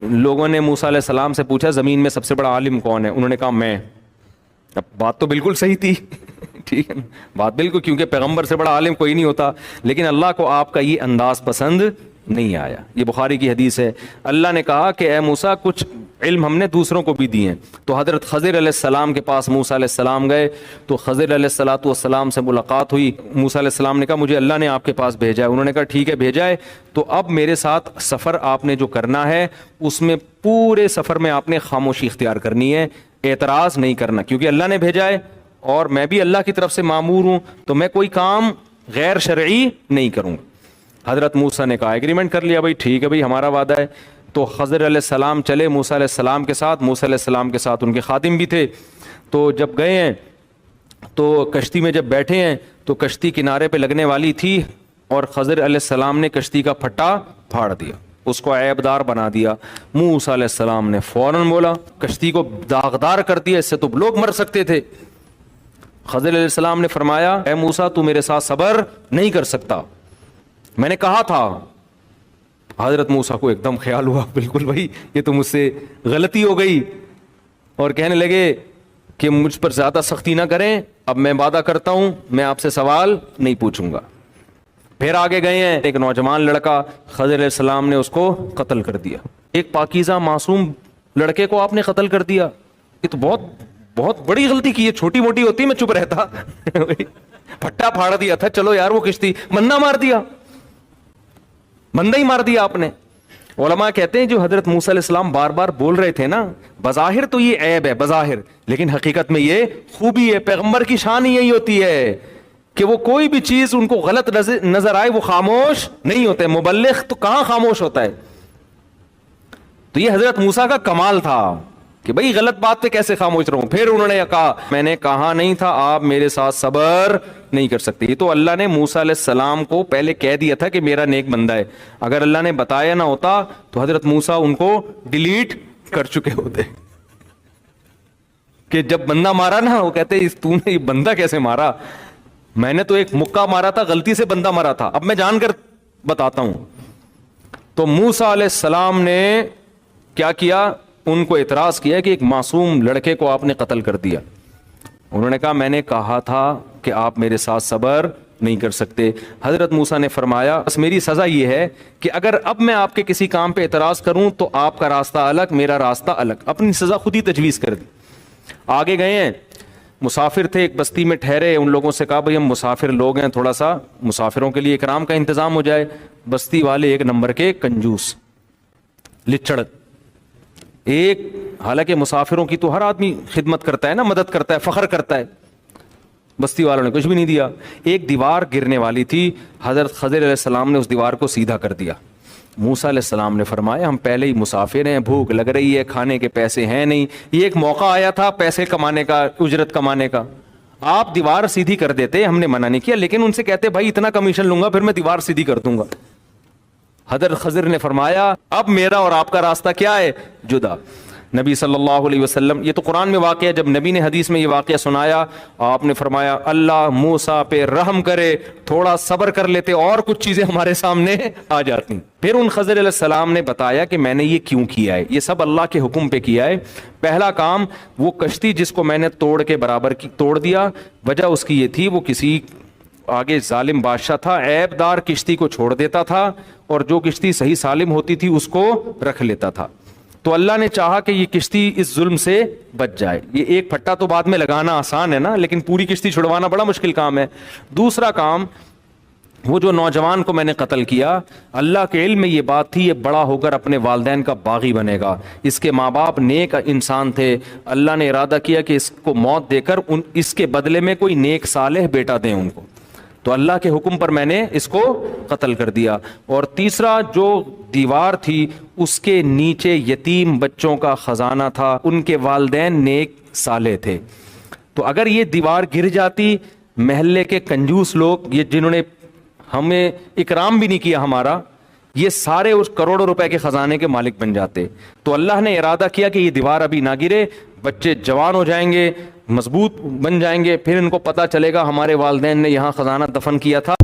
لوگوں نے موسیٰ علیہ السلام سے پوچھا زمین میں سب سے بڑا عالم کون ہے؟ انہوں نے کہا میں. اب بات تو بالکل صحیح تھی ٹھیک ہے بات بالکل, کیونکہ پیغمبر سے بڑا عالم کوئی نہیں ہوتا, لیکن اللہ کو آپ کا یہ انداز پسند نہیں آیا. یہ بخاری کی حدیث ہے. اللہ نے کہا کہ اے موسیٰ کچھ علم ہم نے دوسروں کو بھی دیے ہیں. تو حضرت خضر علیہ السلام کے پاس موسیٰ علیہ السلام گئے تو خضر علیہ السلام سے ملاقات ہوئی. موسیٰ علیہ السلام نے کہا مجھے اللہ نے آپ کے پاس بھیجا ہے. انہوں نے کہا ٹھیک ہے بھیجا ہے, تو اب میرے ساتھ سفر آپ نے جو کرنا ہے اس میں پورے سفر میں آپ نے خاموشی اختیار کرنی ہے, اعتراض نہیں کرنا, کیونکہ اللہ نے بھیجا ہے اور میں بھی اللہ کی طرف سے مامور ہوں, تو میں کوئی کام غیر شرعی نہیں کروں. حضرت موسیٰ نے کہا ایگریمنٹ کر لیا, بھائی ٹھیک ہے بھائی ہمارا وعدہ ہے. تو خضر علیہ السلام چلے موسیٰ علیہ السلام کے ساتھ. موسیٰ علیہ السلام کے ساتھ ان کے خادم بھی تھے. تو جب گئے ہیں تو کشتی میں جب بیٹھے ہیں تو کشتی کنارے پہ لگنے والی تھی اور خضر علیہ السلام نے کشتی کا پھٹا پھاڑ دیا, اس کو عیب دار بنا دیا. موسیٰ علیہ السلام نے فوراً بولا کشتی کو داغدار کر دیا, اس سے تو لوگ مر سکتے تھے. خضر علیہ السلام نے فرمایا اے موسیٰ تو میرے ساتھ صبر نہیں کر سکتا, میں نے کہا تھا. حضرت موسیٰ کو ایک دم خیال ہوا بالکل بھائی یہ تو مجھ سے غلطی ہو گئی, اور کہنے لگے کہ مجھ پر زیادہ سختی نہ کریں, اب میں وعدہ کرتا ہوں میں آپ سے سوال نہیں پوچھوں گا. پھر آگے گئے ہیں, ایک نوجوان لڑکا خضر علیہ السلام نے اس کو قتل کر دیا. ایک پاکیزہ معصوم لڑکے کو آپ نے قتل کر دیا, یہ تو بہت بڑی غلطی کی ہے. چھوٹی موٹی ہوتی میں چپ رہتا پھٹا پھاڑ دیا تھا, چلو یار وہ کشتی, بندہ مار دیا, بندہ ہی مار دیا آپ نے. علماء کہتے ہیں جو حضرت موسیٰ علیہ السلام بار بار بول رہے تھے نا, بظاہر تو یہ عیب ہے بظاہر, لیکن حقیقت میں یہ خوبی ہے. پیغمبر کی شان ہی یہی ہوتی ہے کہ وہ کوئی بھی چیز ان کو غلط نظر آئے وہ خاموش نہیں ہوتے. مبلغ تو کہاں خاموش ہوتا ہے. تو یہ حضرت موسیٰ کا کمال تھا کہ بھئی غلط بات پہ کیسے خاموش رہوں. پھر انہوں نے کہا میں نے کہا نہیں تھا آپ میرے ساتھ صبر نہیں کر سکتے. یہ تو اللہ نے موسیٰ علیہ السلام کو پہلے کہہ دیا تھا کہ میرا نیک بندہ ہے. اگر اللہ نے بتایا نہ ہوتا تو حضرت موسیٰ ان کو ڈیلیٹ کر چکے ہوتے, کہ جب بندہ مارا نا وہ کہتے تو نے یہ بندہ کیسے مارا, میں نے تو ایک مکہ مارا تھا, غلطی سے بندہ مارا تھا, اب میں جان کر بتاتا ہوں. تو موسیٰ علیہ السلام نے کیا کیا, ان کو اعتراض کیا کہ ایک معصوم لڑکے کو آپ نے قتل کر دیا. انہوں نے کہا میں نے کہا تھا کہ آپ میرے ساتھ صبر نہیں کر سکتے. حضرت موسیٰ نے فرمایا بس میری سزا یہ ہے کہ اگر اب میں آپ کے کسی کام پہ اعتراض کروں تو آپ کا راستہ الگ میرا راستہ الگ. اپنی سزا خود ہی تجویز کر دی. آگے گئے ہیں, مسافر تھے ایک بستی میں ٹھہرے, ان لوگوں سے کہا بھئی ہم مسافر لوگ ہیں, تھوڑا سا مسافروں کے لیے اکرام کا انتظام ہو جائے. بستی والے ایک نمبر کے کنجوس لچڑ, ایک حالانکہ مسافروں کی تو ہر آدمی خدمت کرتا ہے نا, مدد کرتا ہے, فخر کرتا ہے. بستی والوں نے کچھ بھی نہیں دیا. ایک دیوار گرنے والی تھی, حضرت خضر علیہ السلام نے اس دیوار کو سیدھا کر دیا. موسیٰ علیہ السلام نے فرمایا ہم پہلے ہی مسافر ہیں, بھوک لگ رہی ہے, کھانے کے پیسے ہیں نہیں, یہ ایک موقع آیا تھا پیسے کمانے کا, اجرت کمانے کا, آپ دیوار سیدھی کر دیتے, ہم نے منع نہیں کیا, لیکن ان سے کہتے بھائی اتنا کمیشن لوں گا پھر میں دیوار سیدھی کر دوں گا. حضرت خضر نے فرمایا اب میرا اور آپ کا راستہ کیا ہے, جدا. نبی صلی اللہ علیہ وسلم, یہ تو قرآن میں واقعہ ہے, جب نبی نے حدیث میں یہ واقعہ سنایا آپ نے فرمایا اللہ موسیٰ پہ رحم کرے, تھوڑا صبر کر لیتے اور کچھ چیزیں ہمارے سامنے آ جاتی. پھر ان خضر علیہ السلام نے بتایا کہ میں نے یہ کیوں کیا ہے, یہ سب اللہ کے حکم پہ کیا ہے. پہلا کام وہ کشتی جس کو میں نے توڑ کے برابر توڑ دیا, وجہ اس کی یہ تھی وہ کسی آگے ظالم بادشاہ تھا, عیب دار کشتی کو چھوڑ دیتا تھا اور جو کشتی صحیح سالم ہوتی تھی اس کو رکھ لیتا تھا. تو اللہ نے چاہا کہ یہ کشتی اس ظلم سے بچ جائے. یہ ایک پھٹا تو بعد میں لگانا آسان ہے نا, لیکن پوری کشتی چھڑوانا بڑا مشکل کام ہے. دوسرا کام وہ جو نوجوان کو میں نے قتل کیا, اللہ کے علم میں یہ بات تھی یہ بڑا ہو کر اپنے والدین کا باغی بنے گا, اس کے ماں باپ نیک انسان تھے, اللہ نے ارادہ کیا کہ اس کو موت دے کر اس کے بدلے میں کوئی نیک صالح بیٹا دیں ان کو, تو اللہ کے حکم پر میں نے اس کو قتل کر دیا. اور تیسرا جو دیوار تھی اس کے نیچے یتیم بچوں کا خزانہ تھا, ان کے والدین نیک صالح تھے. تو اگر یہ دیوار گر جاتی, محلے کے کنجوس لوگ یہ جنہوں نے ہمیں اکرام بھی نہیں کیا ہمارا, یہ سارے اس کروڑوں روپے کے خزانے کے مالک بن جاتے. تو اللہ نے ارادہ کیا کہ یہ دیوار ابھی نہ گرے, بچے جوان ہو جائیں گے, مضبوط بن جائیں گے, پھر ان کو پتہ چلے گا ہمارے والدین نے یہاں خزانہ دفن کیا تھا.